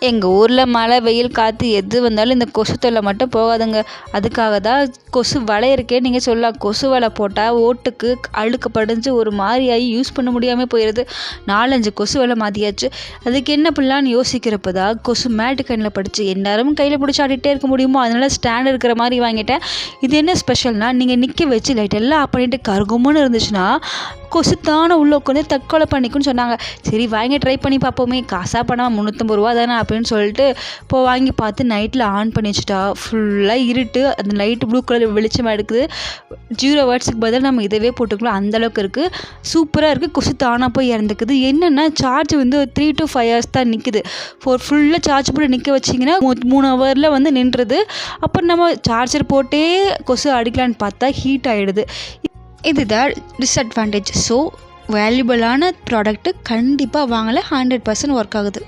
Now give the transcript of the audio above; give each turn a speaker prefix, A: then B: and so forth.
A: எங்கள் ஊரில் மழை வெயில் காற்று எது வந்தாலும் இந்த கொசு தொல்லை மட்டும் போகாதுங்க. அதுக்காக தான் கொசு வலை இருக்கே நீங்கள் சொல்லலாம். கொசு வலை போட்டால் ஓட்டுக்கு அழுக்கு படிஞ்சு ஒரு மாதிரி ஆகி யூஸ் பண்ண முடியாமல் போயிடுது. 4-5 கொசு வலை மாற்றியாச்சு. அதுக்கு என்ன பண்ணலான்னு யோசிக்கிறப்ப தான் கொசு மேட்டு கண்ணில் படிச்சு எந்நேரமும் கையில் பிடிச்சி ஆடிட்டே இருக்க முடியுமோ, அதனால ஸ்டாண்ட் இருக்கிற மாதிரி வாங்கிட்டேன். இது என்ன ஸ்பெஷல்னால், நீங்கள் நிற்க வச்சு லைட் எல்லாம் ஆஃப் பண்ணிவிட்டு கருகும்னு இருந்துச்சுன்னா கொசு தானே உள்ளே உட்காந்து தற்கொலை பண்ணிக்குன்னு சொன்னாங்க. சரி வாங்கி ட்ரை பண்ணி பார்ப்போமே, காசாக பணம் 350 ரூபா தானே அப்படின்னு சொல்லிட்டு வாங்கி பார்த்து நைட்டில் ஆன் பண்ணி வச்சுட்டா ஃபுல்லாக இருட்டு. அந்த லைட்டு ப்ளூ கலர் வெளிச்சமாக எடுக்குது. 0 வாட்ஸுக்கு பதில் நம்ம இதவே போட்டுக்கலாம், அந்தளவுக்கு இருக்குது. சூப்பராக இருக்குது. கொசு தானாக போய் இறந்துக்குது. என்னென்னா சார்ஜ் வந்து 3 to 5 hours தான் நிற்குது. ஃபுல்லாக சார்ஜ் போட்டு நிற்க வச்சிங்கன்னா 3 ஹவரில் வந்து நின்றுது. அப்புறம் நம்ம சார்ஜர் போட்டே கொசு அடிக்கலான்னு பார்த்தா ஹீட் ஆகிடுது. இதுதான் டிஸ்அட்வான்டேஜ். ஸோ வேல்யூபிளான ப்ராடக்ட்டு கண்டிப்பாக வாங்கலை. 100% ஒர்க் ஆகுது.